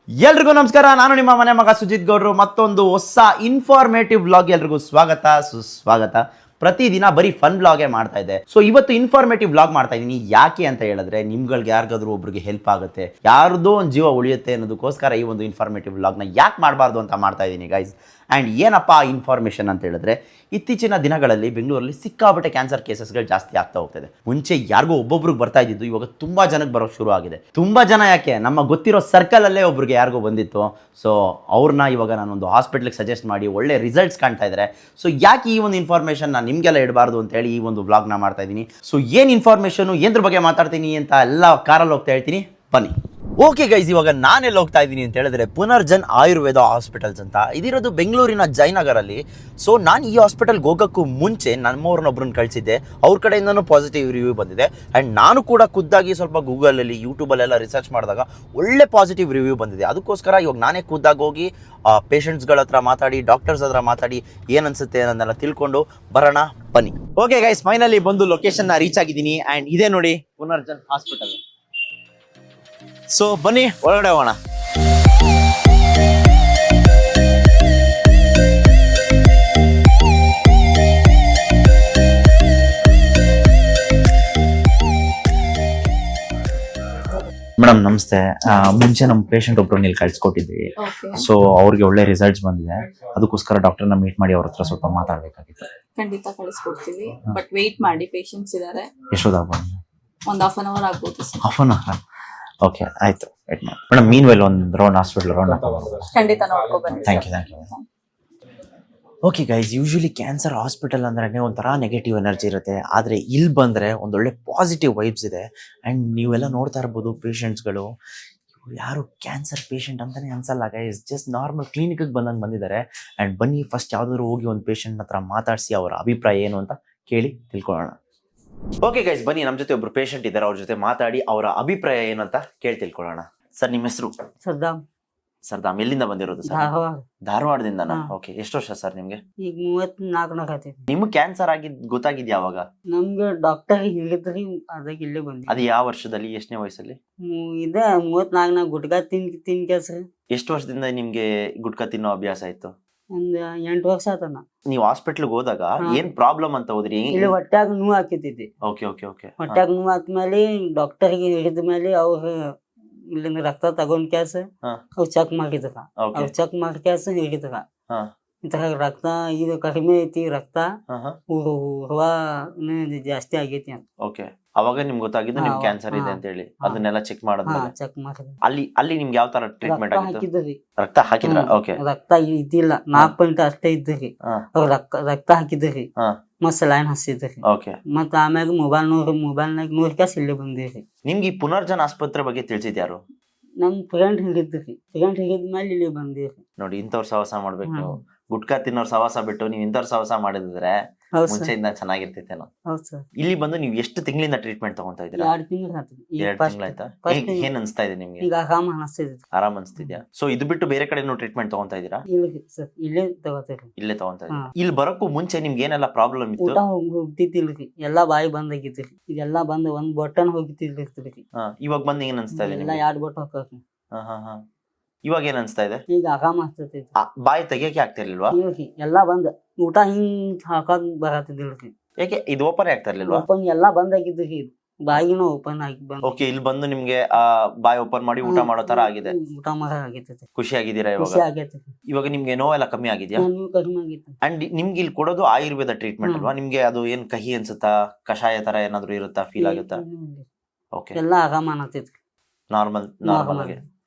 ಎಲ್ರಿಗೂ ನಮಸ್ಕಾರ. ನಾನು ನಿಮ್ಮ ಮನೆ ಮಗ ಸುಜಿತ್ ಗೌಡ್ರು. ಮತ್ತೊಂದು ಹೊಸ ಇನ್ಫಾರ್ಮೇಟಿವ್ ವ್ಲಾಗ್ ಎಲ್ರಿಗೂ ಸ್ವಾಗತ ಸುಸ್ವಾಗತ. ಪ್ರತಿದಿನ ಬರೀ ಫನ್ ವ್ಲಾಗೇ ಮಾಡ್ತಾ ಇದ್ದೆ. ಸೊ ಇವತ್ತು ಇನ್ಫಾರ್ಮೇಟಿವ್ ವ್ಲಾಗ್ ಮಾಡ್ತಾ ಇದ್ದೀನಿ. ಯಾಕೆ ಅಂತ ಹೇಳಿದ್ರೆ ನಿಮ್ಗಳಿಗೆ ಯಾರಿಗಾದ್ರೂ ಒಬ್ರಿಗೆ ಹೆಲ್ಪ್ ಆಗುತ್ತೆ, ಯಾರ್ದೋ ಒಂದು ಜೀವ ಉಳಿಯುತ್ತೆ ಅನ್ನೋದಕ್ಕೋಸ್ಕರ ಈ ಒಂದು ಇನ್ಫಾರ್ಮೇಟಿವ್ ವ್ಲಾಗ್ನ ಯಾಕೆ ಮಾಡಬಾರ್ದು ಅಂತ ಮಾಡ್ತಾ ಇದ್ದೀನಿ ಗೈಸ್. ಆ್ಯಂಡ್ ಏನಪ್ಪ ಇನ್ಫಾರ್ಮೇಷನ್ ಅಂತ ಹೇಳಿದ್ರೆ, ಇತ್ತೀಚಿನ ದಿನಗಳಲ್ಲಿ ಬೆಂಗಳೂರಲ್ಲಿ ಸಿಕ್ಕಾಪಟ್ಟೆ ಕ್ಯಾನ್ಸರ್ ಕೇಸಸ್ಗಳು ಜಾಸ್ತಿ ಆಗ್ತಾ ಹೋಗ್ತಿದೆ. ಮುಂಚೆ ಯಾರಿಗೂ ಒಬ್ಬೊಬ್ರಿಗೆ ಬರ್ತಾ ಇದ್ದಿದ್ದು, ಇವಾಗ ತುಂಬ ಜನಕ್ಕೆ ಬರೋಕ್ಕೆ ಶುರು ಆಗಿದೆ. ತುಂಬ ಜನ ಯಾಕೆ, ನಮ್ಮ ಗೊತ್ತಿರೋ ಸರ್ಕಲಲ್ಲೇ ಒಬ್ರಿಗೆ ಯಾರಿಗೂ ಬಂದಿತ್ತು. ಸೊ ಅವ್ರನ್ನ ಇವಾಗ ನಾನೊಂದು ಹಾಸ್ಪಿಟ್ಲಿಗೆ ಸಜೆಸ್ಟ್ ಮಾಡಿ ಒಳ್ಳೆ ರಿಸಲ್ಟ್ಸ್ ಕಾಣ್ತಾ ಇದ್ದಾರೆ. ಸೊ ಯಾಕೆ ಈ ಒಂದು ಇನ್ಫಾರ್ಮೇಷನ್ ನಾನು ನಿಮಗೆಲ್ಲ ಇಡಬಾರ್ದು ಅಂತೇಳಿ ಈ ಒಂದು ವ್ಲಾಗ್ನ ಮಾಡ್ತಾ ಇದ್ದೀನಿ. ಸೊ ಏನು ಇನ್ಫಾರ್ಮೇಷನು, ಏನ್ರ ಬಗ್ಗೆ ಮಾತಾಡ್ತೀನಿ ಅಂತ ಎಲ್ಲ ಕಾರಲ್ಲಿ ಹೋಗ್ತಾ ಹೇಳ್ತೀನಿ, ಬನ್ನಿ. ಓಕೆ ಗೈಸ್, ಇವಾಗ ನಾನೆಲ್ಲ ಹೋಗ್ತಾ ಇದ್ದೀನಿ ಅಂತ ಹೇಳಿದ್ರೆ ಪುನರ್ಜನ್ ಆಯುರ್ವೇದ ಹಾಸ್ಪಿಟಲ್ಸ್ ಅಂತ ಇದಿರೋದು ಬೆಂಗಳೂರಿನ ಜಯನಗರಲ್ಲಿ. ಸೊ ನಾನು ಈ ಹಾಸ್ಪಿಟಲ್ಗೆ ಹೋಗೋಕ್ಕೂ ಮುಂಚೆ ನಮ್ಮವ್ರನ್ನೊಬ್ರನ್ನ ಕಳಿಸಿದ್ದೆ. ಅವ್ರ ಕಡೆಯಿಂದನೂ ಪಾಸಿಟಿವ್ ರಿವ್ಯೂ ಬಂದಿದೆ. ಆ್ಯಂಡ್ ನಾನು ಕೂಡ ಖುದ್ದಾಗಿ ಸ್ವಲ್ಪ ಗೂಗಲಲ್ಲಿ ಯೂಟ್ಯೂಬಲ್ಲೆಲ್ಲ ರಿಸರ್ಚ್ ಮಾಡಿದಾಗ ಒಳ್ಳೆ ಪಾಸಿಟಿವ್ ರಿವ್ಯೂ ಬಂದಿದೆ. ಅದಕ್ಕೋಸ್ಕರ ಇವಾಗ ನಾನೇ ಖುದ್ದಾಗಿ ಹೋಗಿ ಪೇಷಂಟ್ಸ್ಗಳ ಹತ್ರ ಮಾತಾಡಿ, ಡಾಕ್ಟರ್ಸ್ ಹತ್ರ ಮಾತಾಡಿ ಏನು ಅನಿಸುತ್ತೆ ಅನ್ನೋದನ್ನೆಲ್ಲ ತಿಳ್ಕೊಂಡು ಬರೋಣ, ಬನ್ನಿ. ಓಕೆ ಗೈಸ್, ಫೈನಲಿ ಬಂದು ಲೊಕೇಶನ್ನ ರೀಚ್ ಆಗಿದ್ದೀನಿ. ಆ್ಯಂಡ್ ಇದೇ ನೋಡಿ ಪುನರ್ಜನ್ ಹಾಸ್ಪಿಟಲ್. ಸೊ ಬನ್ನಿ ಒಳಗಡೆ ಹೋಗೋಣ. ಮೇಡಮ್ ನಮಸ್ತೆ. ಮುಂಚೆ ನಮ್ಮ ಪೇಷಂಟ್ ಒಬ್ರು ಇಲ್ಲಿ ಕಳ್ಸಿಕೊಟ್ಟಿದ್ವಿ. ಸೊ ಅವ್ರಿಗೆ ಒಳ್ಳೆ ರಿಸಲ್ಟ್ಸ್ ಬಂದಿದೆ. ಅದಕ್ಕೋಸ್ಕರ ಡಾಕ್ಟರ್ನ ಮೀಟ್ ಮಾಡಿ ಅವ್ರ ಹತ್ರ ಸ್ವಲ್ಪ ಮಾತಾಡ್ಬೇಕಾಗಿತ್ತು. ಖಂಡಿತ ಕಳಿಸ್ಕೊಡ್ತೀವಿ, ಬಟ್ ವೇಟ್ ಮಾಡಿ, ಪೇಷಂಟ್ಸ್ ಇದಾರೆ. ಎಷ್ಟೊತ್ತಾಗ ಬಂದು? ಒಂದು ಹಾಫ್ ಅನ್ ಅವರ್ ಆಗ್ಬೋದು sir. Half an hour? Okay, ಆಯ್ತು, ವೇಟ್ ಮಾಡಿ ಮೇಡಮ್. ಮೀನ್ ವೆಲ್ ಒಂದು ರೌಂಡ್ ಹಾಸ್ಪಿಟಲ್ ರೌಂಡ್ ಖಂಡಿತ ನೋಡ್ಕೊ ಬನ್ನಿ. Thank you. Okay guys, usually cancer hospital ಅಂದ್ರೆ ಒಂಥರ ನೆಗೆಟಿವ್ ಎನರ್ಜಿ ಇರುತ್ತೆ. ಆದರೆ ಇಲ್ಲಿ ಬಂದರೆ ಒಂದೊಳ್ಳೆ ಪಾಸಿಟಿವ್ ವೈಬ್ಸ್ ಇದೆ. ಆ್ಯಂಡ್ ನೀವೆಲ್ಲ ನೋಡ್ತಾ ಇರ್ಬೋದು, ಪೇಷಂಟ್ಸ್ಗಳು ಯಾರು ಕ್ಯಾನ್ಸರ್ ಪೇಷಂಟ್ ಅಂತಲೇ ಅನ್ಸಲ್ಲ ಗೈಸ್, ಜಸ್ಟ್ ನಾರ್ಮಲ್ ಕ್ಲಿನಿಕ್ಗೆ ಬಂದಿದ್ದಾರೆ. ಆ್ಯಂಡ್ ಬನ್ನಿ ಫಸ್ಟ್ ಯಾವುದಾದ್ರು ಹೋಗಿ ಒಂದು ಪೇಷಂಟ್ ಹತ್ರ ಮಾತಾಡಿಸಿ ಅವರ ಅಭಿಪ್ರಾಯ ಏನು ಅಂತ ಕೇಳಿ ತಿಳ್ಕೊಳ್ಳೋಣ. ಓಕೆ ಗೈಸ್, ಬನ್ನಿ, ನಮ್ಮ ಜೊತೆ ಒಬ್ರು ಪೇಷಂಟ್ ಇದ್ದಾರೆ. ಅವ್ರ ಜೊತೆ ಮಾತಾಡಿ ಅವರ ಅಭಿಪ್ರಾಯ ಏನು ಅಂತ ಕೇಳಿ ತಿಳ್ಕೊಳ್ಳೋಣ. ಸರ್, ನಿಮ್ಮ ಹೆಸರು? ಸರ್ದಾಮ್. ಸರ್ದಾಮ್. ಎಲ್ಲಿಂದ ಬಂದಿರೋದು ಸರ್? ಧಾರವಾಡದಿಂದನಾ? ಓಕೆ. ಎಷ್ಟು ವರ್ಷ ಸರ್ ನಿಮ್ಗೆ? ಈಗ 34 ಆಯ್ತು. ನಿಮ್ಗೆ ಕ್ಯಾನ್ಸರ್ ಆಗಿದ್ ಗೊತ್ತಾಗಿದ್ ಯಾವಾಗ? ನಮ್ಗೆ ಡಾಕ್ಟರ್ ಹೇಳಿದ್ರಿ, ಅದಾಗ ಇಲ್ಲೇ ಬಂದಿ. ಅದು ಯಾವ ವರ್ಷದಲ್ಲಿ, ಎಷ್ಟನೇ ವಯಸ್ಸಲ್ಲಿ? ಇದ 34 ಗುಟ್ಕಾ ತಿನ್ಕ್ಯಾಸ್ರಿ. ಎಷ್ಟು ವರ್ಷದಿಂದ ನಿಮ್ಗೆ ಗುಟ್ಕಾ ತಿನ್ನೋ ಅಭ್ಯಾಸ ಆಯ್ತು? ಒಂದ್ 8 ವರ್ಷ ಆತನ. ನೀವು ಹಾಸ್ಪಿಟ್ಲ್ಗೆ ಹೋದಾಗ ಏನ್ ಪ್ರಾಬ್ಲಮ್ ಅಂತ ಹೋದ್ರಿ? ಇಲ್ಲಿ ಹೊಟ್ಯಾಗ ನೋವು ಹಾಕಿತಿದ್ದಿ. Okay okay okay. ಹೊಟ್ಯಾಗ ನೋವು ಆದ್ಮೇಲೆ ಡಾಕ್ಟರ್ಗೆ ಹೇಳಿದ ಮೇಲೆ ಅವ್ರು ಇಲ್ಲಿಂದ ರಕ್ತ ತಗೊಂಡ್ ಕ್ಯಾಸ ಅವ್ರು ಚೆಕ್ ಮಾಡಿದ್ರ. ಅವ್ರು ಚೆಕ್ ಮಾಡಿ ಕ್ಯಾಸ ಹೇಳಿದ್ರ, ಇಂತಹ ರಕ್ತ ಇದು ಕಡಿಮೆ ಐತಿ, ರಕ್ತ ಉರುವ ಜಾಸ್ತಿ ಆಗೈತಿ ಅಂತ. ಓಕೆ. ಅವಾಗ ನಿಮ್ಗೆ ಗೊತ್ತಾಗಿದ್ದು ನಿಮ್ಗೆ ಕ್ಯಾನ್ಸರ್ ಇದೆ ಅಂತ ಹೇಳಿ. ಅದನ್ನೆಲ್ಲ ಚೆಕ್ ಮಾಡಿದ್ಮೇಲೆ ಚೆಕ್ ಮಾಡಿದ್ರು. ಅಲ್ಲಿ ನಿಮ್ಗೆ ಯಾವ ತರ ಟ್ರೀಟ್ಮೆಂಟ್ ಆಗಿತ್ತು? ಹಾಕಿದ್ರಿ. ರಕ್ತ ಹಾಕಿದ್ರ? ಓಕೆ. ರಕ್ತ ಇದ್ದಿಲ್ಲ, 4 ಪಾಯಿಂಟ್ ಅಷ್ಟೇ ಇದ್ರಿ. ಅವ್ರ ರಕ್ತ ಹಾಕಿದ್ರಿ, ಮತ್ ಸಲೈನ್ ಹಚ್ಚಿದ್ರಿ. ಓಕೆ. ಮತ್ ಆಮ್ಯಾಗ ಮೊಬೈಲ್ನಾಗ ನೋಡ್ಕ್ಯಾಸ್ ಇಲ್ಲೇ ಬಂದಿರಿ. ನಿಮ್ಗೆ ಈ ಪುನರ್ಜನ್ ಆಸ್ಪತ್ರೆ ಬಗ್ಗೆ ತಿಳಿಸಿದ್ಯಾರು? ನಮ್ ಫ್ರೆಂಡ್ ಹೇಳಿದ್ರಿ. ಫ್ರೆಂಡ್ ಹೇಳಿದ್ಮೇಲೆ ಇಲ್ಲಿ ಬಂದಿರಿ. ನೋಡಿ, ಇಂಥವ್ರ ಸಹವಾಸ ಮಾಡ್ಬೇಕು ನೀವು. ಗುಟ್ಕಾ ತಿನ್ನೋರ್ ಸಹವಾಸ ಬಿಟ್ಟು ನೀವು ಇಂಥವ್ರ ಸಹವಾಸ ಮಾಡಿದ್ರೆ ಮುಂಚೆಯಿಂದ ಚೆನ್ನಾಗಿರ್ತೈತೇನೋ. ಹೌದ್ ಸರ್. ಇಲ್ಲಿ ಬಂದು ನೀವು ಎಷ್ಟು ತಿಂಗಳಿಂದ ಟ್ರೀಟ್ಮೆಂಟ್ ತಗೊಂತಾ ಇದ್ದೀರಾ? 2 ತಿಂಗಳು ಆಯ್ತು. 2 ತಿಂಗಳಾಯ್ತಾ? ಏನ್ ಅನ್ಸ್ತಾ ಇದೆ ನಿಮ್ಗೆ? ಈಗ ಆರಾಮ ಅನಿಸ್ತಿದೆ. ಆರಾಮ್ ಅನ್ಸ್ತಿದ್ಯಾ? ಸೊ ಇದು ಬಿಟ್ಟು ಬೇರೆ ಕಡೆ ಟ್ರೀಟ್ಮೆಂಟ್ ತಗೊಂತಾ ಇದೀರಾ? ಇಲ್ಲ ಸರ್, ಇಲ್ಲೇ ತಗೋತೀರಿ. ಇಲ್ಲೇ ತಗೊಂತಾ ಇದೀರಾ? ಇಲ್ಲಿ ಬರೋಕ್ಕೂ ಮುಂಚೆ ನಿಮ್ಗೆ ಏನೆಲ್ಲ ಪ್ರಾಬ್ಲಮ್ ಇತ್ತು? ಊಟ ಹೋಗ್ತಿದ್ದಿಲ್ರಿ, ಎಲ್ಲಾ ಬಾಯಿ ಬಂದ್ ಆಗಿದ್ರಿ. ಇದೆಲ್ಲಾ ಬಂದ್ ಒಂದ್ ಬಟನ್ ಹೋಗ್ತಿದ್ರಿ. ಇವಾಗ ಬಂದ್ ಏನ್ ಅನ್ಸ್ತಾ ಇದೆ? ಎಲ್ಲ 2 ಬಟನ್ ಹೋಗ್ರಿ. ಇವಾಗ ಏನ್ ಅನ್ಸ್ತಾ ಇದೆ? ಈಗ ಆರಾಮ ಆಗ್ತೈತಿ. ಬಾಯಿ ತೆಗಿಯಕ್ಕೆ ಆಗ್ತಿರ್ಲಿಲ್ವಾ? ಎಲ್ಲಾ ಬಂದ್ ಊಟ ಹಿಂಗ್ ಹಾಕಕ್ ಬರತ್ತಿದ್ದಿಲ್ರಿ. ಯಾಕೆ ಇದು ಓಪನ್ ಆಗ್ತಾ ಇರ್ಲಿಲ್ವಾ? ಓಪನ್ ಎಲ್ಲಾ ಬಂದ್ ಆಗಿದ್ರಿ, ಬಾಯಿನೂ ಓಪನ್ ಆಗಿ ಬಂದ್. ಓಕೆ. ಇಲ್ಲಿ ಬಂದು ನಿಮ್ಗೆ ಬಾಯಿ ಓಪನ್ ಮಾಡಿ ಊಟ ಮಾಡೋ ತರ ಆಗಿದೆ. ಊಟ ಮಾಡೋ ಆಗೈತಿ. ಖುಷಿ ಆಗಿದ್ದೀರಾ ಇವಾಗ? ಖುಷಿ ಆಗೈತಿ. ಇವಾಗ ನಿಮ್ಗೆ ನೋವೆಲ್ಲ ಕಮ್ಮಿ ಆಗಿದ್ಯಾ? ಕಡಿಮೆ ಆಗೈತಿ. ಅಂಡ್ ನಿಮ್ಗೆ ಇಲ್ಲಿ ಕೊಡೋದು ಆಯುರ್ವೇದ ಟ್ರೀಟ್ಮೆಂಟ್ ಅಲ್ವಾ? ನಿಮ್ಗೆ ಅದು ಏನ್ ಕಹಿ ಅನ್ಸುತ್ತಾ, ಕಷಾಯ ತರ ಏನಾದ್ರು ಇರುತ್ತಾ, ಫೀಲ್ ಆಗುತ್ತಾ? ಓಕೆ. ಎಲ್ಲಾ ಆರಾಮ ಅನ್ನತೈತಿ. ನಾರ್ಮಲ್ ಆಗಿ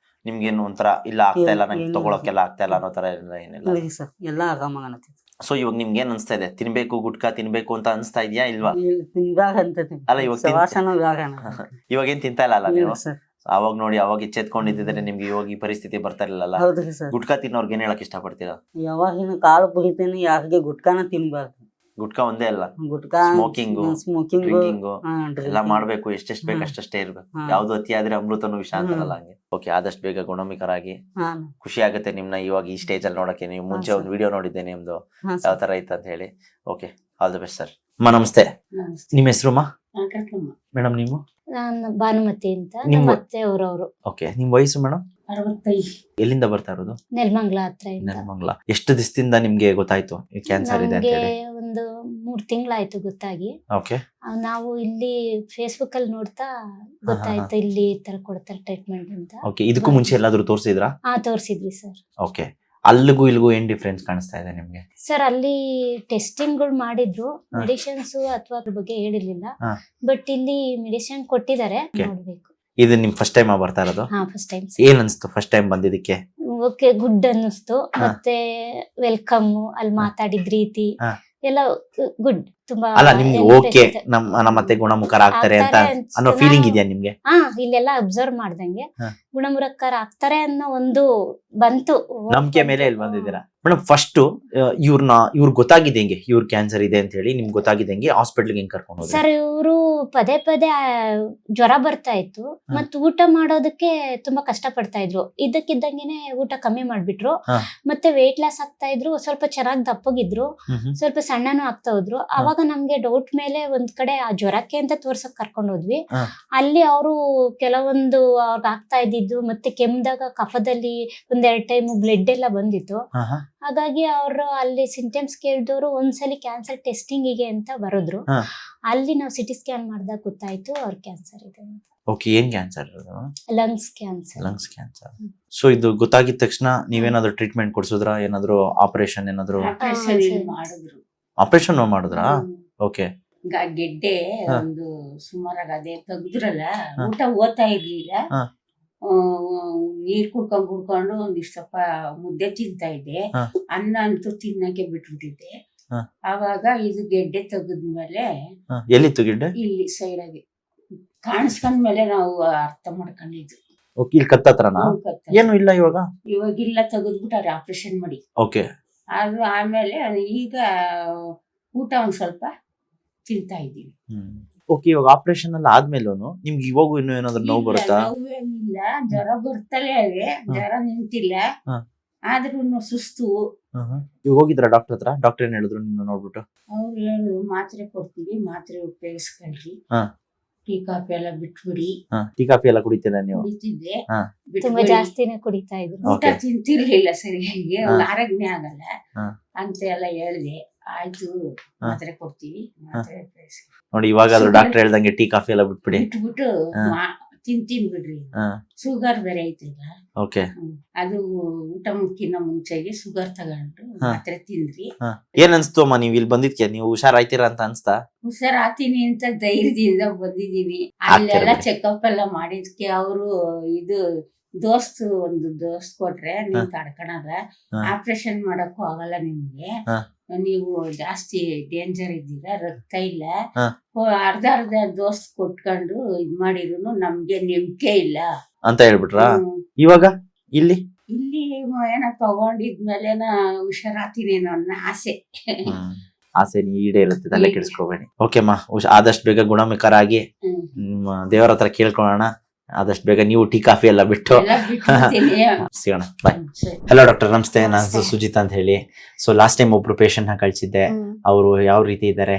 ನಿಮ್ಗೇನು ಒಂಥರ ಇಲ್ಲ ಆಗ್ತಾ ಇಲ್ಲ, ನಂಗೆ ತಗೊಳಕ್ಕೆಲ್ಲ ಆಗ್ತಾ ಇಲ್ಲ ಅನ್ನೋ ತರ ಏನಿಲ್ಲ ಸರ್? ಎಲ್ಲಾ ಆರಾಮ ಅನ್ನತೈತಿ. ಸೊ ಇವಾಗ ನಿಮ್ಗೆ ಏನ್ ಅನ್ಸ್ತಾ ಇದೆ? ತಿನ್ಬೇಕು, ಗುಟ್ಕಾ ತಿನ್ಬೇಕು ಅಂತ ಅನ್ಸ್ತಾ ಇದೆಯಾ ಇಲ್ವಾ? ಅಲ್ಲ ಇವಾಗ ಏನ್ ತಿಂತಾ ಇಲ್ಲ ಅಲ್ಲ ನೀವು? ಅವಾಗ ನೋಡಿ, ಅವಾಗ ಎಚ್ಚೆತ್ಕೊಂಡಿದ್ರೆ ನಿಮ್ಗೆ ಇವಾಗ ಈ ಪರಿಸ್ಥಿತಿ ಬರ್ತಾ ಇರ್ಲಿಲ್ಲ. ಗುಟ್ಕಾ ತಿನ್ನೋರ್ಗೆ ಏನ್ ಹೇಳಕ್ ಇಷ್ಟ ಪಡ್ತೀರಾ? ಯಾವಾಗಿನ ಕಾಳು ಪುರಿತೇನೆ, ಯಾರಿಗೆ ಗುಟ್ಕಾನ ತಿನ್ಬಾರ್ದು. ಗುಟ್ಕಾ ಒಂದೇ ಅಲ್ಲ, ಗುಟ್ಕಾ, ಸ್ಮೋಕಿಂಗ್, ಡ್ರಿಂಕಿಂಗು ಎಲ್ಲ ಮಾಡ್ಬೇಕು. ಎಷ್ಟೆಷ್ಟು ಬೇಕು ಅಷ್ಟೇ ಇರ್ಬೇಕು. ಯಾವ್ದು ಅತಿ ಆದ್ರೆ ಅಮೃತನು ವಿಷ ಅಂತಾರಲ್ಲ, ಹಂಗೆ. ಓಕೆ. ಆದಷ್ಟು ಬೇಗ ಗುಣಮುಖರಾಗಿ. ಖುಷಿ ಆಗುತ್ತೆ ನಿಮ್ನ ಇವಾಗ ಈ ಸ್ಟೇಜ್ ಅಲ್ಲಿ ನೋಡಕ್ಕೆ. ನೀವು ಮುಂಚೆ ಒಂದು ವಿಡಿಯೋ ನೋಡಿದ್ದೆ ನಿಮ್ದು, ಯಾವ ತರ ಇತ್ತು ಅಂತ ಹೇಳಿ. Okay, all the best sir. ನಮಸ್ತೆ. ನಿಮ್ಮ ಹೆಸರು? ಮೇಡಮ್ ನೀವು? ನಾನು ಭಾನುಮತಿ ಅಂತ, ನಿಮ್ಮ- ನಮ್ಮ ಅತ್ತೆ ಅವರವರು. ಓಕೆ, ನಿಮ್ ವಯಸ್ಸು ಮೇಡಮ್? 65. ಎಲ್ಲಿಂದ ಬರ್ತಾ ಇರೋದು? ನೆಲಮಂಗ್ಲ ಹತ್ರ ಇಂದ. ನೆಲಮಂಗಲ. ಎಷ್ಟು ದಿವಸದಿಂದ ನಿಮ್ಗೆ ಗೊತ್ತಾಯ್ತು ಕ್ಯಾನ್ಸರ್ ಇದೆ ಅಂತ ನಮ್ಗೆ ಹೇಳಿ? ಒಂದು 3 ತಿಂಗಳಾಯ್ತು ಗೊತ್ತಾಗಿ. ಓಕೆ. ನಾವು ಇಲ್ಲಿ ಫೇಸ್ಬುಕ್ ಅಲ್ಲಿ ನೋಡ್ತಾ ಗೊತ್ತಾಯ್ತು ಇಲ್ಲಿ ಈ ತರ ಕೊಡ್ತಾರೆ ಟ್ರೀಟ್ಮೆಂಟ್ ಅಂತ. ಓಕೆ, ಇದಕ್ಕೂ ಮುಂಚೆ ಎಲ್ಲಾದ್ರೂ ತೋರಿಸಿದ್ರಾ? ತೋರ್ಸಿದ್ವಿ ಸರ್. ಓಕೆ, ಅಲ್ಲಿಗೂ ಇಲ್ಲಿಗೂ ಏನ್ ಡಿಫ್ರೆನ್ಸ್ ಕಾಣಿಸ್ತಾ ಇದೆ ನಿಮ್ಗೆ? ಸರ್ ಅಲ್ಲಿ ಟೆಸ್ಟಿಂಗ್ಗಳು ಮಾಡಿದ್ರು, ಹಾ. ಮೆಡಿಸಿನ್ಸ್ ಅಥವಾ ಅದ್ರ ಬಗ್ಗೆ ಹೇಳಿರ್ಲಿಲ್ಲ. ಹಾ. ಬಟ್ ಇಲ್ಲಿ ಮೆಡಿಸಿನ್ ಕೊಟ್ಟಿದ್ದಾರೆ, Okay. ನೋಡ್ಬೇಕು. ಇದು ನಿಮ್ ಫಸ್ಟ್ ಟೈಮ್ ಬರ್ತಾ ಇರೋದು? First time. ಏನ್ ಅನ್ಸ್ತು ಫಸ್ಟ್ ಟೈಮ್ ಬಂದಿದ್ದಕ್ಕೆ? ಓಕೆ, ಗುಡ್ ಅನ್ನಿಸ್ತು. ಹಾ. ಮತ್ತೆ ವೆಲ್ಕಮ್, ಅಲ್ಲಿ ಮಾತಾಡಿದ ರೀತಿ ಹಾ. ಎಲ್ಲ ಗುಡ್. ತುಂಬಾ ಅಲ್ಲ, ನಿಮ್ಗೆ interest ಓಕೆ ಇದೆ. ನಮ್ಮ ಮತ್ತೆ ಗುಣಮುಖರ ಆಗ್ತಾರೆ ಅಂತ ಆಗ್ತಾರೆ ಅನ್ಸ್ತು. ಅನ್ನೋ ಫೀಲಿಂಗ್ ಇದೆಯಾ ನಿಮ್ಗೆ? ಇಲ್ಲೆಲ್ಲ ಅಬ್ಸರ್ವ್ ಮಾಡ್ದಂಗೆ ಹಾ. ಗುಣಮುಖರ ಆಗ್ತಾರೆ ಅನ್ನೋ ಒಂದು ಬಂತು. ನಂಬಿಕೆ ಮೇಲೆ ಇಲ್ಲಿ ಬಂದಿದ್ದೀರಾ ಮೇಡಮ್. ಫಸ್ಟ್ ಇವ್ರು ಗೊತ್ತಾಗಿದೆ ಹೆಂಗೆ ಇವ್ರ ಕ್ಯಾನ್ಸರ್ ಇದೆ ಅಂತ ಹೇಳಿ ನಿಮ್ಗೆ ಗೊತ್ತಾಗಿದೆ ಹೆಂಗೆ? ಹಾಸ್ಪಿಟಲ್ಗೆ ಹೆಂಗ್ ಕರ್ಕೊಂಡು ಹೋದ್ರಿ? ಸರ್ ಇವರು ಪದೇ ಪದೇ ಜ್ವರ ಬರ್ತಾ ಇತ್ತು, ಮತ್ ಊಟ ಮಾಡೋದಕ್ಕೆ ತುಂಬಾ ಕಷ್ಟ ಪಡ್ತಾ ಇದ್ರು. ಇದ್ದಕ್ಕಿದ್ದಂಗೆನೆ ಊಟ ಕಮ್ಮಿ ಮಾಡ್ಬಿಟ್ರು. ಹಾ. ಮತ್ತೆ ವೇಟ್ ಲಾಸ್ ಆಗ್ತಾ ಇದ್ರು, ಸ್ವಲ್ಪ ಚೆನ್ನಾಗಿ ದಪ್ಪಗಿದ್ರು, ಸ್ವಲ್ಪ ಸಣ್ಣನೂ ಆಗ್ತಾ ಹೋದ್ರು. ಅವಾಗ ನಮ್ಗೆ ಡೌಟ್ ಮೇಲೆ ಒಂದ್ ಕಡೆ ಆ ಜ್ವರಕ್ಕೆ ಅಂತ ತೋರ್ಸಕ್ ಕರ್ಕೊಂಡ್ ಹೋದ್ವಿ. ಹಾ. ಅಲ್ಲಿ ಅವರು ಕೆಲವೊಂದು ಅವ್ರಿಗೆ ಆಗ್ತಾ ಇದ್ದಿದ್ದು, ಮತ್ತೆ ಕೆಮ್ದಾಗ ಕಫದಲ್ಲಿ 1-2 ಟೈಮ್ ಬ್ಲಡ್ ಎಲ್ಲ ಬಂದಿತ್ತು. ಹಾಗಾಗಿ ಅವರು ಅಲ್ಲಿ ಸಿಂಟಮ್ಸ್ ಕೇಳಿದವರು ಒಂದ್ಸಲಿ ಕ್ಯಾನ್ಸರ್ ಟೆಸ್ಟಿಂಗಿಗೆ ಅಂತ ಬರೋದ್ರು. ಹಾ. ಅಲ್ಲಿ ನಾವು ಸಿಟಿ ಸ್ಕ್ಯಾನ್ ಮಾಡಿದಾಗ ಗೊತ್ತಾಯ್ತು ಅವ್ರ ಕ್ಯಾನ್ಸರ್ ಇದೆ ಅಂತ. ಓಕೆ, ಏನ್ cancer? Lungs cancer. Lungs cancer. So ಇದು ಗೊತ್ತಾಗಿದ ತಕ್ಷಣ ನೀವೇನಾದ್ರೂ ಟ್ರೀಟ್ಮೆಂಟ್ ಕೊಡ್ಸಿದ್ರಾ? ಏನಾದ್ರು ಆಪರೇಷನ್ ಏನಾದ್ರು? ಆಪರೇಷನ್ ಮಾಡಿದ್ರಾ? ಓಕೆ. ಗೆಡ್ಡೆ ಹಾ. ಒಂದು ಸುಮಾರಾಗ ಅದೇ ತೆಗ್ದ್ರಲ್ಲ, ಹಾ. ಊಟ ಓದ್ತಾ ಇರ್ಲಿಲ್ಲ. ಹಾ. ನೀರ್ ಕುಡ್ಕೊಂಡು ಒಂದಿಷ್ಟಪ್ಪ ಮುದ್ದೆ ತಿಂತಾ ಇದ್ದೆ. ಹಾ. ಅನ್ನ ಅಂತೂ ತಿನ್ನಕ್ಕೆ ಬಿಟ್ಬಿಟ್ಟಿದ್ದೆ. ಹಾ. ಆವಾಗ ಇದು ಗೆಡ್ಡೆ ತೆಗದ್ಮೇಲೆ ಎಲ್ಲಿತ್ತು ಗಿಡ್ಡೆ? ಇಲ್ಲಿ ಸೈಡ್ ಆಗಿ ಕಾಣಿಸ್ಕೊಂಡ್ಮೇಲೆ ನಾವು ಅರ್ಥ ಮಾಡ್ಕೊಂಡಿದ್ದು. ಓಕೆ, ಇಲ್ಲಿ ಕತ್ತತ್ರನಾ? ಏನು ಇಲ್ಲ ಇವಾಗಿಲ್ಲ, ತೆಗೆದ್ಬಿಟ್ಟಾರೆ ಆಪರೇಷನ್ ಮಾಡಿ. ಓಕೆ. ಅದು ಆಮೇಲೆ ಈಗ ಊಟ ಒಂದ್ ಸ್ವಲ್ಪ ತಿಂತಾ ಇದ್ದೀವಿ. ಓಕೆ, ಇವಾಗ ಆಪರೇಷನ್ ಎಲ್ಲ ಆದ್ಮೇಲೂ ನಿಮ್ಗೆ ಇವಾಗೂ ಇನ್ನೂ ಏನಾದ್ರು ನೋವು ಬರುತ್ತಾ? ನೋವೇನಿಲ್ಲ, ಜ್ವರ ಬರ್ತಲೇ ಇದೆ, ಜ್ವರ ನಿಂತಿಲ್ಲ. ಹಾ. ಆದ್ರೂ ಸುಸ್ತು. ಇವಾಗ ಹೋಗಿದ್ರ ಡಾಕ್ಟರ್ ಹತ್ರ? ಡಾಕ್ಟರ್ ಏನ್ ಹೇಳಿದ್ರು ನಿಮ್ನ ನೋಡ್ಬಿಟ್ಟು? ಅವ್ರು ಹೇಳು ಮಾತ್ರೆ ಕೊಡ್ತೀವಿ, ಮಾತ್ರೆ ಉಪಯೋಗಿಸ್ಕೊಳ್ರಿ, ಹಾ. ಟೀ ಕಾಫಿ ಎಲ್ಲ ಬಿಟ್ಬಿಡಿ. ಟೀ ಕಾಫಿ ಎಲ್ಲ ಕುಡಿತೀರಾ ನೀವು? ಕುಡಿತಿದ್ದೆ, ಹಾ. ತುಂಬಾ ಬಿಟ್ಬಿಡಿ. ಜಾಸ್ತಿನೇ ಕುಡಿತಾ ಇದ್ರು. ಊಟ Okay. ತಿಂತಿರ್ಲಿಲ್ಲ ಸರಿಯಾಗಿ, ಹಾ. ಆರೋಗ್ಯ ಆಗಲ್ಲ ಹಾ. ಅಂತ ಎಲ್ಲ ಹೇಳ್ದೆ. ಆಯ್ತು, ಮಾತ್ರೆ ಕೊಡ್ತೀವಿ, ಮಾತ್ರೆ ಉಪಯೋಗಿಸ್ಕೊ ನೋಡಿ, ಇವಾಗಾದ್ರೂ ಡಾಕ್ಟರ್ ಹೇಳ್ದಂಗೆ ಟೀ ಕಾಫಿ ಎಲ್ಲ ಬಿಟ್ಬಿಡಿ. ಬಿಟ್ಬಿಟ್ಟು ಹಾ. ತಿಂತೀನಿ ಬಿಡ್ರಿ. ಶುಗರ್ ಬೇರೆ ಐತಲ್ಲ, ಓಕೆ. ಅದು ಊಟ ಮುಕ್ಕಿನ ಮುಂಚೆಗೆ ಶುಗರ್ ತಗೊಂಡು ಹಾ. ಮಾತ್ರೆ ತಿಂದ್ರಿ. ಏನ್ ಅನ್ಸ್ತು ಅಮ್ಮ ನೀವ್ ಇಲ್ಲಿ ಬಂದಿದ್ಕೆ? ನೀವು ಹುಷಾರಾಯ್ತೀರಾ ಅಂತ ಅನ್ಸ್ತಾ? ಹುಷಾರಾತೀನಿ ಅಂತ ಧೈರ್ಯದಿಂದ ಬಂದಿದ್ದೀನಿ. ಆಗ್ತೀರ ಅಲ್ಲೆಲ್ಲ ಬಿಡಿ. ಚೆಕಪ್ ಎಲ್ಲ ಮಾಡಿದ್ಕೆ ಅವರು ಇದು ಒಂದು ದೋಸ್ತ್ ಕೊಟ್ರೆ, ನೀವ್ ತಡ್ಕೊಳಲ್ಲ, ಹಾ. ಆಪರೇಷನ್ ಮಾಡಕ್ಕೂ ಆಗಲ್ಲ ನಿಮ್ಗೆ, ಹಾ. ನೀವು ಜಾಸ್ತಿ ಡೇಂಜರ್ ಇದ್ದೀರಾ, ರಕ್ತ ಇಲ್ಲ. ಹಾ. ಅರ್ಧ ದೋಸ್ತ್ ಕೊಟ್ಕೊಂಡು ಇದ್ ಮಾಡಿದ್ರು ನಮ್ಗೆ ನಂಬಿಕೆ ಇಲ್ಲ ಅಂತ ಹೇಳ್ಬಿಟ್ರಾ? ಹ್ಮ್. ಇವಾಗ ಇಲ್ಲಿ ಇಲ್ಲಿ ಏನೋ ತಗೊಂಡಿದ್ಮೇಲೆ ಹುಷಾರಾತೀನಿ ಅನ್ನೋ ಆಸೆ. ಆಸೆ ಈಡೇ ಇರುತ್ತೆ, ತಲೆ ಕೆಡಿಸ್ಕೋಬೇಡಿ. ಓಕೆ ಅಮ್ಮ, ಆದಷ್ಟು ಬೇಗ ಗುಣಮುಖರಾಗಿ ಹ್ಮ್. ನಿಮ್ಮ ದೇವರ ಹತ್ರ ಕೇಳ್ಕೊಳ್ಳೋಣ. ಆದಷ್ಟು ಬೇಗ ನೀವು ಟೀ ಕಾಫಿ ಎಲ್ಲ ಬಿಟ್ಟು ಎಲ್ಲ ಬಿಟ್ಬಿಡ್ತೀನಿ. ಸಿಗೋಣ. ಬಾಯ್. ಸರಿ. ಹಲೋ ಡಾಕ್ಟರ್, ನಮಸ್ತೆ. ನಾನು ನಮಸ್ತೆ. ಸುಜಿತ್ ಅಂತ ಹೇಳಿ. ಸೊ ಲಾಸ್ಟ್ ಟೈಮ್ ಒಬ್ರು ಪೇಷಂಟ್ ನ ಕಳ್ಸಿದ್ದೆ. ಅವರು ಯಾವ ರೀತಿ ಇದ್ದಾರೆ?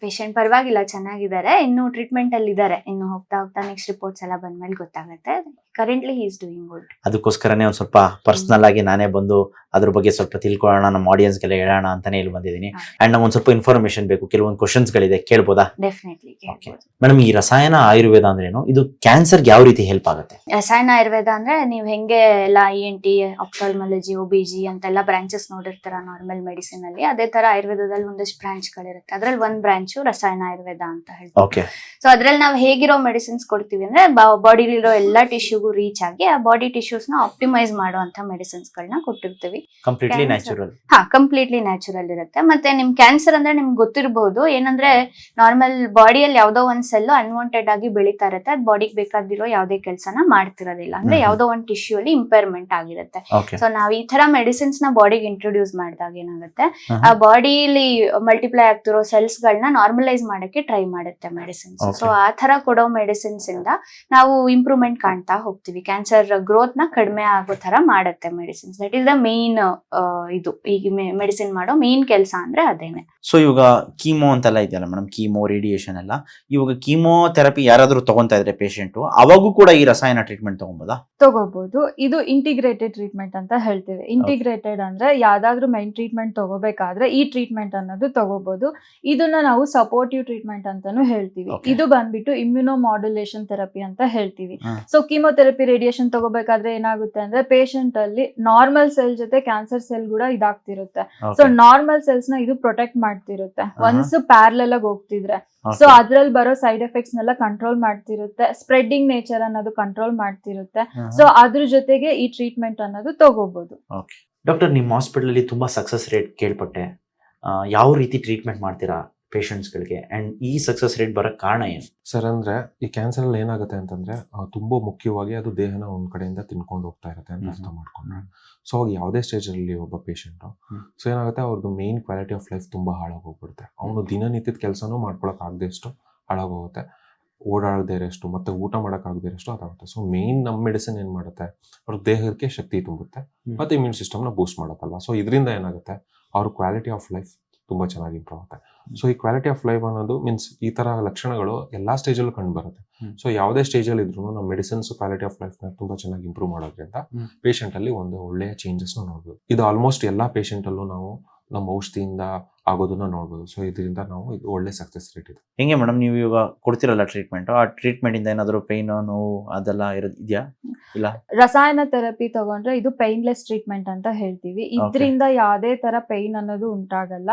ಪೇಷಂಟ್ ಪರವಾಗಿಲ್ಲ, ಚೆನ್ನಾಗಿದ್ದಾರೆ. ಇನ್ನು ಟ್ರೀಟ್ಮೆಂಟ್ ಅಲ್ಲಿ ಇದ್ದಾರೆ. ಇನ್ನು ಹೋಗ್ತಾ ಹೋಗ್ತಾ ನೆಕ್ಸ್ಟ್ ರಿಪೋರ್ಟ್ಸ್ ಎಲ್ಲ ಬಂದ್ಮೇಲೆ ಗೊತ್ತಾಗುತ್ತೆ. Currently he is doing good. ಅದಕ್ಕೋಸ್ಕರನೇ ಒಂದ್ ಸ್ವಲ್ಪ ಪರ್ಸನಲ್ ಆಗಿ ನಾನೇ ಬಂದು ಅದ್ರ ಬಗ್ಗೆ ಸ್ವಲ್ಪ ತಿಳ್ಕೊಳ್ಳೋಣ, ನಮ್ಮ ಆಡಿಯನ್ಸ್ಗೆಲ್ಲ ಹೇಳೋಣ ಅಂತಾನೆ ಇಲ್ಲಿ ಬಂದಿದ್ದೀನಿ. ಅಂಡ್ ನಮ್ಗೆ ಒಂದ್ ಸ್ವಲ್ಪ ಇನ್ಫಾರ್ಮೇಶನ್ ಬೇಕು, ಕೆಲವೊಂದು ಕ್ವಶನ್ಸ್ ಗಳಿದೆ, ಕೇಳ್ಬೋದಾ? ಡೆಫಿನೆಟ್ಲಿ ಕೇಳ್ಬೋದು. ಮೇಡಮ್, ಈ ರಸಾಯನ ಆಯುರ್ವೇದ ಅಂದ್ರೇನು? ಇದು ಕ್ಯಾನ್ಸರ್ಗೆ ಯಾವ ರೀತಿ ಹೆಲ್ಪ್ ಆಗುತ್ತೆ? ರಸಾಯನ ಆಯುರ್ವೇದ ಅಂದ್ರೆ ನೀವ್ ಹೆಂಗೆ ಎಲ್ಲ ENT, ಆಪ್ಥಾಲ್ಮಾಲಜಿ, OBG ಅಂತೆಲ್ಲ ಬ್ರಾಂಚಸ್ ನೋಡಿರ್ತಾರ ನಾರ್ಮಲ್ ಮೆಡಿಸಿನ್ ಅಲ್ಲಿ, ಅದೇ ತರ ಆಯುರ್ವೇದದಲ್ಲಿ ಒಂದಷ್ಟು ಬ್ರಾಂಚ್ ಗಳಿರುತ್ತೆ. ಅದ್ರಲ್ಲಿ ಒಂದ್ ಬ್ರಾಂಚ್ ರಸಾಯನ ಆಯುರ್ವೇದ ಅಂತ ಹೇಳ್ತೀವಿ. ಓಕೆ. ಸೊ ಅದ್ರಲ್ಲಿ ನಾವು ಹೇಗಿರೋ ಮೆಡಿಸಿನ್ಸ್ ಕೊಡ್ತೀವಿ ಅಂದ್ರೆ ಬಾಡಿಲಿರೋ ಎಲ್ಲಾ ಟಿಶ್ಯೂಗೂ ರೀಚ್ ಆಗಿ ಆ ಬಾಡಿ ಟಿಶ್ಯೂಸ್ ನ ಆಪ್ಟಿಮೈಸ್ ಮಾಡುವಂತ ಮೆಡಿಸಿನ್ಸ್ ಗಳನ್ನ ಕೊಟ್ಟಿರ್ತೀವಿ. Completely natural. ಕಂಪ್ಲೀಟ್ಲಿ ನ್ಯಾಚುರಲ್ ಇರುತ್ತೆ. ಮತ್ತೆ ನಿಮ್ ಕ್ಯಾನ್ಸರ್ ಅಂದ್ರೆ ನಿಮ್ಗೆ ಗೊತ್ತಿರಬಹುದು, ಏನಂದ್ರೆ ನಾರ್ಮಲ್ ಬಾಡಿಯಲ್ಲಿ ಯಾವ್ದೋ ಒಂದ್ ಸೆಲ್ ಅನ್ವಾಂಟೆಡ್ ಆಗಿ ಬೆಳೀತಾ ಇರುತ್ತೆ, ಅದ್ ಬಾಡಿಗೆ ಬೇಕಾದಿರೋ ಯಾವ್ದೇ ಕೆಲಸನ ಮಾಡ್ತಿರೋದಿಲ್ಲ, ಅಂದ್ರೆ ಯಾವ್ದೋ ಒಂದ್ ಟಿಶ್ಯೂ ಅಲ್ಲಿ ಇಂಪೇರ್ಮೆಂಟ್ ಆಗಿರುತ್ತೆ. ಸೊ ನಾವ್ ಈ ತರ ಮೆಡಿಸಿನ್ಸ್ ನ ಬಾಡಿಗೆ ಇಂಟ್ರೊಡ್ಯೂಸ್ ಮಾಡಿದಾಗ ಏನಾಗುತ್ತೆ, ಆ ಬಾಡಿಲಿ ಮಲ್ಟಿಪ್ಲೈ ಆಗ್ತಿರೋ ಸೆಲ್ಸ್ ಗಳನ್ನ ನಾರ್ಮಲೈಸ್ ಮಾಡಕ್ಕೆ ಟ್ರೈ ಮಾಡುತ್ತೆ ಮೆಡಿಸಿನ್ಸ್. ಸೊ ಆ ತರ ಕೊಡೋ ಮೆಡಿಸಿನ್ಸ್ ಇಂದ ನಾವು ಇಂಪ್ರೂವ್ಮೆಂಟ್ ಕಾಣ್ತಾ ಹೋಗ್ತೀವಿ. ಕ್ಯಾನ್ಸರ್ ಗ್ರೋತ್ ನ ಕಡಿಮೆ ಆಗೋ ತರ ಮಾಡುತ್ತೆ medicines. That is the main main ಇದು ಈಗ ಮೆಡಿಸಿನ್ ಮಾಡೋ ಮೇನ್ ಕೆಲಸ ಅಂದ್ರೆ ಅದೇನೆ. ಸೊ ಇವಾಗ ಕೀಮೋ ಅಂತೆಲ್ಲ ಇದೆಯಲ್ಲ ಮೇಡಮ್, ಕೀಮೋ ರೇಡಿಯೇಷನ್ ಎಲ್ಲ, ಇವಾಗ ಕೀಮೋಥೆರಪಿ ಯಾರಾದ್ರೂ ತಗೊಂತಾ ಇದ್ರೆ ಪೇಷಂಟ್ ಅವಾಗೂ ಕೂಡ ಈ ರಸಾಯನ ಟ್ರೀಟ್ಮೆಂಟ್ ತಗೊಬೋದಾ? ತಗೋಬಹುದು. ಇದು ಇಂಟಿಗ್ರೇಟೆಡ್ ಟ್ರೀಟ್ಮೆಂಟ್ ಅಂತ ಹೇಳ್ತೇವೆ. ಇಂಟಿಗ್ರೇಟೆಡ್ ಅಂದ್ರೆ ಯಾವ್ದಾದ್ರು ಮೈನ್ ಟ್ರೀಟ್ಮೆಂಟ್ ತಗೋಬೇಕಾದ್ರೆ ಈ ಟ್ರೀಟ್ಮೆಂಟ್ ಅನ್ನೋದು ತಗೋಬಹುದು. ಇದನ್ನ ನಾವು ಸಪೋರ್ಟಿವ್ ಟ್ರೀಟ್ಮೆಂಟ್ ಅಂತಾನು ಹೇಳ್ತೀವಿ. Okay. ಇದು ಬಂದ್ಬಿಟ್ಟು ಇಮ್ಯುನೋ ಮಾಡ್ಯುಲೇಷನ್ ಥೆರಪಿ ಅಂತ ಹೇಳ್ತೀವಿ. ಹಾ. ಸೊ ಕೀಮೋಥೆರಪಿ ರೇಡಿಯೇಷನ್ ತಗೋಬೇಕಾದ್ರೆ ಏನಾಗುತ್ತೆ ಅಂದ್ರೆ ಪೇಷಂಟ್ ಅಲ್ಲಿ ನಾರ್ಮಲ್ ಸೆಲ್ ಜೊತೆ ಕ್ಯಾನ್ಸರ್ ಸೆಲ್ ಕೂಡ ಇದಾಗ್ತಿರುತ್ತೆ. ಸೊ ನಾರ್ಮಲ್ ಸೆಲ್ಸ್ ನ ಇದು ಪ್ರೊಟೆಕ್ಟ್ ಮಾಡ್ತಿರುತ್ತೆ ಒನ್ಸ್ ಪ್ಯಾರಲಲ್ ಆಗಿ ಹೋಗ್ತಿದ್ರೆ. ಸೊ ಅದ್ರಲ್ಲಿ ಬರೋ ಸೈಡ್ ಎಫೆಕ್ಟ್ಸ್ ನೆಲ್ಲ ಕಂಟ್ರೋಲ್ ಮಾಡ್ತಿರುತ್ತೆ, ಸ್ಪ್ರೆಡ್ಡಿಂಗ್ ನೇಚರ್ ಅನ್ನೋದು ಕಂಟ್ರೋಲ್ ಮಾಡ್ತಿರುತ್ತೆ. ಸೊ ಅದ್ರ ಜೊತೆಗೆ ಈ ಟ್ರೀಟ್ಮೆಂಟ್ ಅನ್ನೋದು ತಗೋಬಹುದು. ಡಾಕ್ಟರ್, ನಿಮ್ಮ ಹಾಸ್ಪಿಟಲ್ ಅಲ್ಲಿ ತುಂಬಾ ಸಕ್ಸಸ್ ರೇಟ್ ಕೇಳ್ಪಟ್ಟೆ. ಯಾವ ರೀತಿ ಟ್ರೀಟ್ಮೆಂಟ್ ಮಾಡ್ತೀರಾ ಪೇಷಂಟ್ಸ್ಗಳಿಗೆ ಅಂಡ್ ಈ ಸಕ್ಸಸ್ ರೇಟ್ ಬರೋಕ್ ಕಾರಣ ಏನು? ಸರ್ ಅಂದ್ರೆ ಈ ಕ್ಯಾನ್ಸರ್ ಅಲ್ಲಿ ಏನಾಗುತ್ತೆ ಅಂತಂದ್ರೆ ತುಂಬಾ ಮುಖ್ಯವಾಗಿ ಅದು ದೇಹನ ಒಂದ್ ಕಡೆಯಿಂದ ತಿನ್ಕೊಂಡು ಹೋಗ್ತಾ ಇರುತ್ತೆ ಅಂತ ಅರ್ಥ ಮಾಡ್ಕೊಂಡ್ರೆ. ಸೊ ಅವಾಗ ಯಾವುದೇ ಸ್ಟೇಜ್ ಅಲ್ಲಿ ಒಬ್ಬ ಪೇಷಂಟ್ ಸೊ ಏನಾಗುತ್ತೆ, ಅವ್ರದ್ದು ಮೇನ್ ಕ್ವಾಲಿಟಿ ಆಫ್ ಲೈಫ್ ತುಂಬಾ ಹಾಳಾಗೋಗ್ಬಿಡುತ್ತೆ. ಅವನು ದಿನನಿತ್ಯದ ಕೆಲಸನೂ ಮಾಡ್ಕೊಳಕ್ ಆಗದಷ್ಟು ಹಾಳಾಗೋಗುತ್ತೆ, ಓಡಾಡದೇ ಇರೋಷ್ಟು ಮತ್ತೆ ಊಟ ಮಾಡಕ್ ಆಗದೇ ಇರೋಷ್ಟು ಅದಾಗುತ್ತೆ. ಸೊ ಮೇನ್ ನಮ್ಮ ಮೆಡಿಸಿನ್ ಏನ್ ಮಾಡುತ್ತೆ, ಅವ್ರ ದೇಹಕ್ಕೆ ಶಕ್ತಿ ತುಂಬುತ್ತೆ ಮತ್ತೆ ಇಮ್ಯೂನ್ ಸಿಸ್ಟಮ್ ನ ಬೂಸ್ಟ್ ಮಾಡುತ್ತಲ್ವಾ. ಸೊ ಇದರಿಂದ ಏನಾಗುತ್ತೆ, ಅವ್ರ ಕ್ವಾಲಿಟಿ ಆಫ್ ಲೈಫ್ ತುಂಬಾ ಚೆನ್ನಾಗಿ ಇಂಪ್ರೂವ್ ಆಗುತ್ತೆ. ಸೊ ಈ ಕ್ವಾಲಿಟಿ ಆಫ್ ಲೈಫ್ ಅನ್ನೋದು ಮೀನ್ಸ್ ಈ ತರ ಲಕ್ಷಣಗಳು ಎಲ್ಲಾ ಸ್ಟೇಜಲ್ಲೂ ಕಂಡು ಬರುತ್ತೆ. ಸೊ ಯಾವುದೇ ಸ್ಟೇಜ್ ಅಲ್ಲಿ ಇದ್ರು ನಮ್ಮ ಮೆಡಿಸಿನ್ಸ್ ಕ್ವಾಲಿಟಿ ಆಫ್ ಲೈಫ್ ನ ತುಂಬಾ ಚೆನ್ನಾಗಿ ಇಂಪ್ರೂವ್ ಮಾಡೋದ್ರಿಂದ ಪೇಷಂಟ್ ಅಲ್ಲಿ ಒಂದು ಒಳ್ಳೆಯ ಚೇಂಜಸ್ ನೋಡ್ಬೋದು. ಇದು ಆಲ್ಮೋಸ್ಟ್ ಎಲ್ಲಾ ಪೇಷಂಟ್ ಅಲ್ಲೂ ನಾವು ನಮ್ಮ ಔಷಧಿಯಿಂದ ಆಗೋದನ್ನ ನೋಡ್ಬೋದು. ಸೊ ಇದರಿಂದ ನಾವು ಇದು ಒಳ್ಳೆ ಸಕ್ಸಸ್ ರೇಟ್ ಇದೆ. ಹೆಂಗೆ ಮೇಡಮ್, ನೀವು ಇವಾಗ ಕೊಡ್ತಿರಲ್ಲ ಟ್ರೀಟ್ಮೆಂಟ್, ಆ ಟ್ರೀಟ್ಮೆಂಟ್ ಇಂದ ಏನಾದ್ರು ಪೈನ್ ನೋವು ಅದೆಲ್ಲ ಇದೆಯಾ? ಇಲ್ಲ, ರಸಾಯನ ಥೆರಪಿ ತಗೊಂಡ್ರೆ ಇದು ಪೈನ್ಲೆಸ್ ಟ್ರೀಟ್ಮೆಂಟ್ ಅಂತ ಹೇಳ್ತೀವಿ. ಇದರಿಂದ ಯಾವ್ದೇ ತರ ಪೈನ್ ಅನ್ನೋದು ಉಂಟಾಗಲ್ಲ.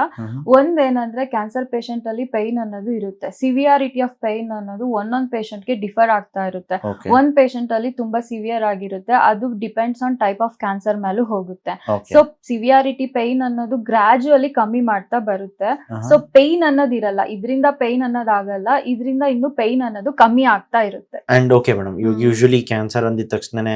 ಒಂದೇನಂದ್ರೆ ಕ್ಯಾನ್ಸರ್ ಪೇಷಂಟ್ ಅಲ್ಲಿ ಪೈನ್ ಅನ್ನೋದು ಇರುತ್ತೆ. ಸಿವಿಯಾರಿಟಿ ಆಫ್ ಪೈನ್ ಅನ್ನೋದು ಒಂದೊಂದ್ ಪೇಷಂಟ್ ಗೆ ಡಿಫರ್ ಆಗ್ತಾ ಇರುತ್ತೆ. ಒಂದ್ ಪೇಷಂಟ್ ಅಲ್ಲಿ ತುಂಬಾ ಸಿವಿಯರ್ ಆಗಿರುತ್ತೆ, ಅದು depends on type of cancer ಮೇಲೂ ಹೋಗುತ್ತೆ. ಸೊ ಸಿವಿಯಾರಿಟಿ ಪೈನ್ ಅನ್ನೋದು ಗ್ರಾಜುಯಲಿ ಕಮ್ಮಿ ಮಾಡ್ತಾ ಬರುತ್ತೆ. ಸೊ ಪೈನ್ ಅನ್ನೋದು ಇರಲ್ಲ, ಇದರಿಂದ ಪೈನ್ ಅನ್ನೋದಾಗಲ್ಲ, ಇದರಿಂದ ಇನ್ನು ಪೈನ್ ಅನ್ನೋದು ಕಮ್ಮಿ ಆಗ್ತಾ ಇರುತ್ತೆ. ಅಂಡ್ ಓಕೆ ಮೇಡಮ್, ಇವಾಗ ಯೂಶಲಿ ಕ್ಯಾನ್ಸರ್ ಅಂದಿದ ತಕ್ಷಣನೇ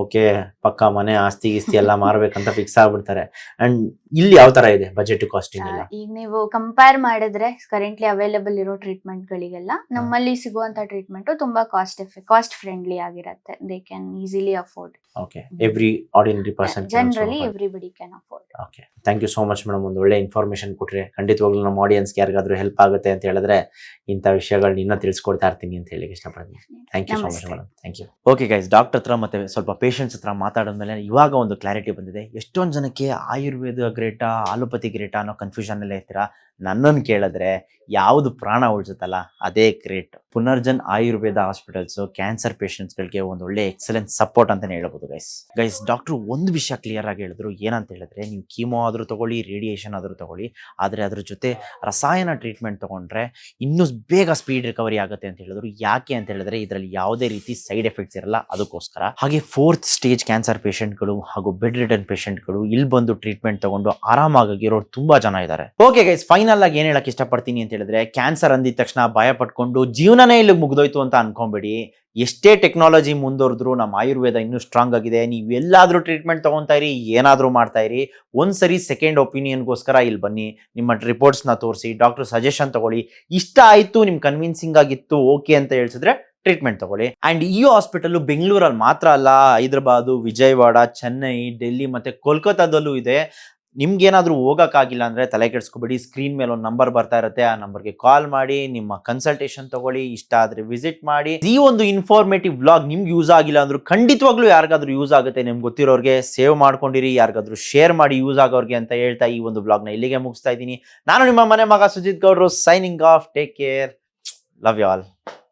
ಓಕೆ ಪಕ್ಕ ಮನೆ ಆಸ್ತಿ ಗಿಸ್ತಿ ಎಲ್ಲ ಮಾರ್ಬೇಕಂತ ಫಿಕ್ಸ್ ಆಗ್ಬಿಡ್ತಾರೆ. ಅಂಡ್ ಇಲ್ಲಿ ಯಾವ ತರ ಇದೆ ಬಜೆಟ್ ಕಾಸ್ಟಿಂಗ್ ಎಲ್ಲ? ಈಗ ನೀವು ಕಂಪೇರ್ ಮಾಡಿದ್ರೆ ಕರೆಂಟ್ಲಿ ಅವೈಲೇಬಲ್ ಇರೋ ಟ್ರೀಟ್ಮೆಂಟ್ ಗಳಿಗೆಲ್ಲ ನಮ್ಮಲ್ಲಿ ಸಿಗುವಂತ ಟ್ರೀಟ್ಮೆಂಟ್ ತುಂಬಾ ಕಾಸ್ಟ್ ಫ್ರೆಂಡ್ಲಿ ಆಗಿರುತ್ತೆ. They can easily afford. Okay, every ordinary person generally everybody can afford. Okay, thank you so much madam. ಒಂದು ಒಳ್ಳೆ ಇನ್ಫಾರ್ಮೇಶನ್ ಕೊಟ್ರೆ ಖಂಡಿತವಾಗ್ಲೂ ನಮ್ಮ ಆಡಿಯನ್ಸ್ಗೆ ಯಾರಿಗಾದ್ರೂ ಹೆಲ್ಪ್ ಆಗುತ್ತೆ ಅಂತ ಹೇಳಿದ್ರೆ ಇಂಥ ವಿಷಯಗಳನ್ನ ಇನ್ನೂ ತಿಳಿಸ್ಕೊಡ್ತಾ ಇರ್ತೀನಿ ಅಂತ ಹೇಳಿ ಇಷ್ಟಪಡ್ತೀನಿ. Thank you so much madam. Thank you. Okay guys, doctor ಹತ್ರ ಮತ್ತೆ ಸ್ವಲ್ಪ ಪೇಷಂಟ್ಸ್ ಹತ್ರ ಮಾತಾಡಿದ್ಮೇಲೆ ಇವಾಗ ಒಂದು ಕ್ಲಾರಿಟಿ ಬಂದಿದೆ. ಎಷ್ಟೊಂದು ಜನಕ್ಕೆ ಆಯುರ್ವೇದ ಗ್ರೇಟಾ ಆಲೋಪತಿ ಗ್ರೇಟಾ ಅನ್ನೋ ಕನ್ಫ್ಯೂಷನ್ ಎಲ್ಲ ಇರ್ತೀರಾ. ನನ್ನನ್ನು ಕೇಳಿದ್ರೆ ಯಾವುದು ಪ್ರಾಣ ಉಳಿಸುತ್ತಲ್ಲ ಅದೇ great. Punarjan Ayurveda hospitals cancer ಪೇಷಂಟ್ಸ್ಗಳಿಗೆ ಒಂದು ಒಳ್ಳೆ ಎಕ್ಸಲೆಂಟ್ ಸಪೋರ್ಟ್ ಅಂತಾನೆ ಹೇಳ್ಬೋದು ಗೈಸ್. ಡಾಕ್ಟ್ರು ಒಂದು ವಿಷಯ ಕ್ಲಿಯರ್ ಆಗಿ ಹೇಳಿದ್ರು, ಏನಂತ ಹೇಳಿದ್ರೆ ನೀವು ಕೀಮೋ ಆದ್ರೂ ತಗೊಳ್ಳಿ, ರೇಡಿಯೇಷನ್ ಆದ್ರೂ ತಗೊಳ್ಳಿ, ಆದರೆ ಅದ್ರ ಜೊತೆ ರಸಾಯನ ಟ್ರೀಟ್ಮೆಂಟ್ ತಗೊಂಡ್ರೆ ಇನ್ನೂ ಬೇಗ ಸ್ಪೀಡ್ ರಿಕವರಿ ಆಗುತ್ತೆ ಅಂತ ಹೇಳಿದ್ರು. ಯಾಕೆ ಅಂತ ಹೇಳಿದ್ರೆ ಇದರಲ್ಲಿ ಯಾವುದೇ ರೀತಿ ಸೈಡ್ ಎಫೆಕ್ಟ್ಸ್ ಇರಲ್ಲ, ಅದಕ್ಕೋಸ್ಕರ. ಹಾಗೆ 4th ಸ್ಟೇಜ್ ಕ್ಯಾನ್ಸರ್ ಪೇಷಂಟ್ಗಳು ಹಾಗೂ ಬೆಡ್ ರಿಡನ್ ಪೇಷಂಟ್ಗಳು ಇಲ್ಲಿ ಬಂದು ಟ್ರೀಟ್ಮೆಂಟ್ ತಗೊಂಡು ಆರಾಮಾಗಿರೋರು ತುಂಬಾ ಜನ ಇದ್ದಾರೆ. ಓಕೆ ಗೈಸ್, ಫೈನಲ್ ಆಗಿ ಏನ್ ಹೇಳಕ್ ಇಷ್ಟಪಡ್ತೀನಿ ಅಂತ ಹೇಳಿದ್ರೆ, ಕ್ಯಾನ್ಸರ್ ಅಂದಿದ ತಕ್ಷಣ ಭಯ ಪಟ್ಕೊಂಡು ಜೀವನನೇ ಇಲ್ಲಿ ಮುಗ್ದೋಯ್ತು ಅಂತ ಅನ್ಕೊಂಬೇಡಿ. ಎಷ್ಟೇ ಟೆಕ್ನಾಲಜಿ ಮುಂದುವರೆದ್ರು ನಮ್ಮ ಆಯುರ್ವೇದ ಇನ್ನೂ ಸ್ಟ್ರಾಂಗ್ ಆಗಿದೆ. ನೀವು ಎಲ್ಲಾದ್ರೂ ಟ್ರೀಟ್ಮೆಂಟ್ ತಗೊಂತಾ ಇರಿ, ಏನಾದ್ರೂ ಮಾಡ್ತಾ ಇರಿ, ಒಂದ್ಸರಿ ಸೆಕೆಂಡ್ ಒಪಿನಿಯನ್ಗೋಸ್ಕರ ಇಲ್ಲಿ ಬನ್ನಿ, ನಿಮ್ಮ ರಿಪೋರ್ಟ್ಸ್ನ ತೋರಿಸಿ, ಡಾಕ್ಟರ್ ಸಜೆಷನ್ ತಗೊಳ್ಳಿ. ಇಷ್ಟ ಆಯ್ತು, ನಿಮ್ ಕನ್ವಿನ್ಸಿಂಗ್ ಆಗಿತ್ತು, ಓಕೆ ಅಂತ ಹೇಳ್ಸಿದ್ರೆ ಟ್ರೀಟ್ಮೆಂಟ್ ತಗೊಳ್ಳಿ. ಅಂಡ್ ಈ ಹಾಸ್ಪಿಟಲ್ ಬೆಂಗಳೂರಲ್ಲಿ ಮಾತ್ರ ಅಲ್ಲ, ಹೈದರಾಬಾದ್, ವಿಜಯವಾಡ, ಚೆನ್ನೈ, ಡೆಲ್ಲಿ ಮತ್ತೆ ಕೋಲ್ಕತ್ತಾದಲ್ಲೂ ಇದೆ. ನಿಮ್ಗೇನಾದ್ರೂ ಹೋಗಕ್ಕಾಗಿಲ್ಲ ಅಂದ್ರೆ ತಲೆ ಕೆಡಿಸ್ಕೊಬೇಡಿ, ಸ್ಕ್ರೀನ್ ಮೇಲೆ ಒಂದು ನಂಬರ್ ಬರ್ತಾ ಇರುತ್ತೆ, ಆ ನಂಬರ್ಗೆ ಕಾಲ್ ಮಾಡಿ ನಿಮ್ಮ ಕನ್ಸಲ್ಟೇಷನ್ ತಗೊಳ್ಳಿ. ಇಷ್ಟ ಆದ್ರೆ ವಿಸಿಟ್ ಮಾಡಿ. ಈ ಒಂದು ಇನ್ಫಾರ್ಮೇಟಿವ್ ವ್ಲಾಗ್ ನಿಮ್ಗೆ ಯೂಸ್ ಆಗಿಲ್ಲ ಅಂದ್ರೂ ಖಂಡಿತವಾಗ್ಲೂ ಯಾರಿಗಾದ್ರೂ ಯೂಸ್ ಆಗುತ್ತೆ. ನಿಮ್ಗೆ ಗೊತ್ತಿರೋರಿಗೆ ಸೇವ್ ಮಾಡ್ಕೊಂಡಿರಿ, ಯಾರಿಗಾದ್ರೂ ಶೇರ್ ಮಾಡಿ ಯೂಸ್ ಆಗೋರಿಗೆ ಅಂತ ಹೇಳ್ತಾ ಈ ಒಂದು ವ್ಲಾಗ್ನ ಇಲ್ಲಿಗೆ ಮುಗಿಸ್ತಾ ಇದ್ದೀನಿ. ನಾನು ನಿಮ್ಮ ಮನೆ ಮಗ ಸುಜಿತ್ ಗೌಡ್ರು, signing off. Take care, love you all.